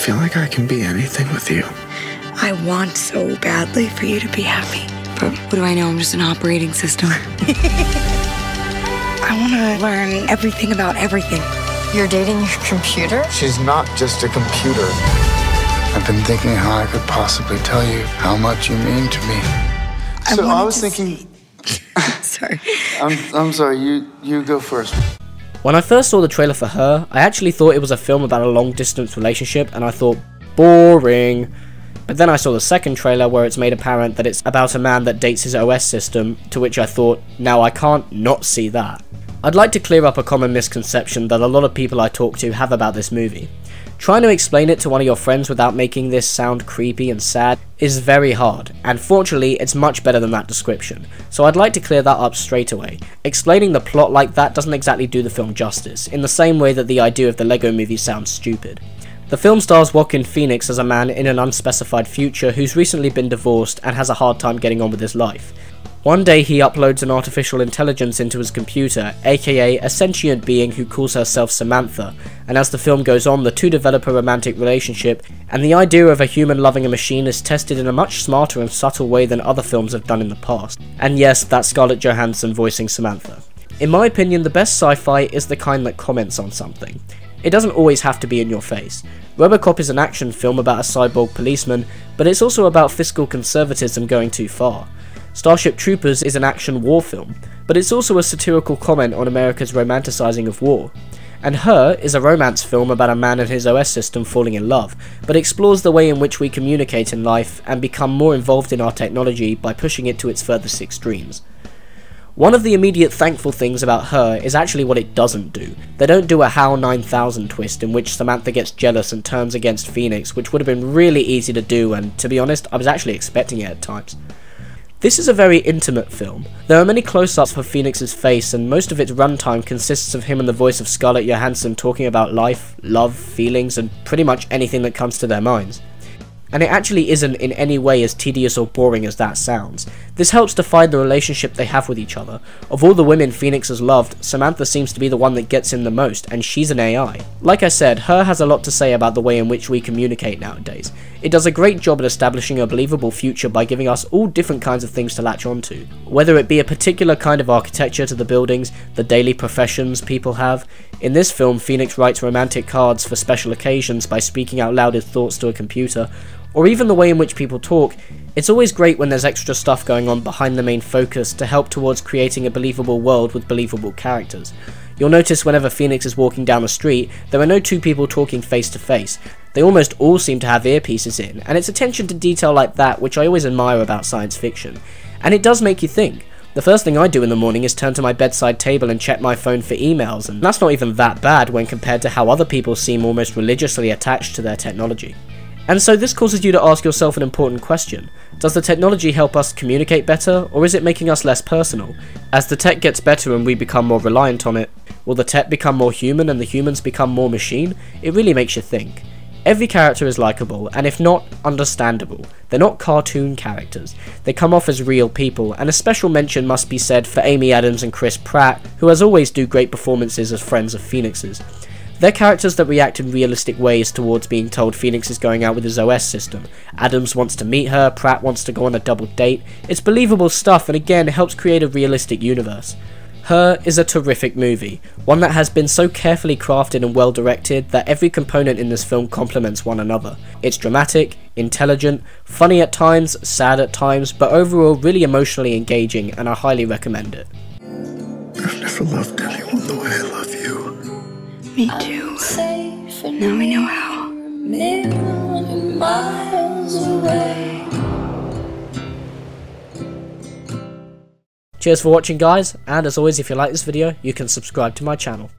feel like I can be anything with you. I want so badly for you to be happy. But what do I know? I'm just an operating system. I want to learn everything about everything. You're dating your computer? She's not just a computer. I've been thinking how I could possibly tell you how much you mean to me. So I was thinking... Sorry. I'm sorry, you go first. When I first saw the trailer for Her, I actually thought it was a film about a long-distance relationship, and I thought, boring. But then I saw the second trailer where it's made apparent that it's about a man that dates his OS system, to which I thought, now I can't not see that. I'd like to clear up a common misconception that a lot of people I talk to have about this movie. Trying to explain it to one of your friends without making this sound creepy and sad is very hard, and fortunately it's much better than that description, so I'd like to clear that up straight away. Explaining the plot like that doesn't exactly do the film justice, in the same way that the idea of the Lego movie sounds stupid. The film stars Joaquin Phoenix as a man in an unspecified future who's recently been divorced and has a hard time getting on with his life. One day he uploads an artificial intelligence into his computer, aka a sentient being who calls herself Samantha, and as the film goes on, the two develop a romantic relationship, and the idea of a human loving a machine is tested in a much smarter and subtle way than other films have done in the past. And yes, that's Scarlett Johansson voicing Samantha. In my opinion, the best sci-fi is the kind that comments on something. It doesn't always have to be in your face. RoboCop is an action film about a cyborg policeman, but it's also about fiscal conservatism going too far. Starship Troopers is an action war film, but it's also a satirical comment on America's romanticizing of war. And Her is a romance film about a man and his OS system falling in love, but explores the way in which we communicate in life and become more involved in our technology by pushing it to its furthest extremes. One of the immediate thankful things about Her is actually what it doesn't do. They don't do a HAL 9000 twist in which Samantha gets jealous and turns against Phoenix, which would have been really easy to do, and to be honest, I was actually expecting it at times. This is a very intimate film. There are many close-ups of Phoenix's face, and most of its runtime consists of him and the voice of Scarlett Johansson talking about life, love, feelings, and pretty much anything that comes to their minds. And it actually isn't in any way as tedious or boring as that sounds. This helps define the relationship they have with each other. Of all the women Phoenix has loved, Samantha seems to be the one that gets him the most, and she's an AI. Like I said, Her has a lot to say about the way in which we communicate nowadays. It does a great job at establishing a believable future by giving us all different kinds of things to latch onto. Whether it be a particular kind of architecture to the buildings, the daily professions people have. In this film, Phoenix writes romantic cards for special occasions by speaking out loud his thoughts to a computer, or even the way in which people talk. It's always great when there's extra stuff going on behind the main focus to help towards creating a believable world with believable characters. You'll notice whenever Phoenix is walking down the street, there are no two people talking face to face. They almost all seem to have earpieces in, and it's attention to detail like that which I always admire about science fiction. And it does make you think. The first thing I do in the morning is turn to my bedside table and check my phone for emails, and that's not even that bad when compared to how other people seem almost religiously attached to their technology. And so this causes you to ask yourself an important question. Does the technology help us communicate better, or is it making us less personal? As the tech gets better and we become more reliant on it, will the tech become more human and the humans become more machine? It really makes you think. Every character is likable, and if not, understandable. They're not cartoon characters. They come off as real people, and a special mention must be said for Amy Adams and Chris Pratt, who as always do great performances as friends of Phoenix's. They're characters that react in realistic ways towards being told Phoenix is going out with his OS system. Adams wants to meet her, Pratt wants to go on a double date. It's believable stuff, and again, it helps create a realistic universe. Her is a terrific movie, one that has been so carefully crafted and well directed that every component in this film complements one another. It's dramatic, intelligent, funny at times, sad at times, but overall really emotionally engaging, and I highly recommend it. I've never loved anyone the way I love you. Me too. Now we know how. Cheers for watching guys, and as always if you like this video, you can subscribe to my channel.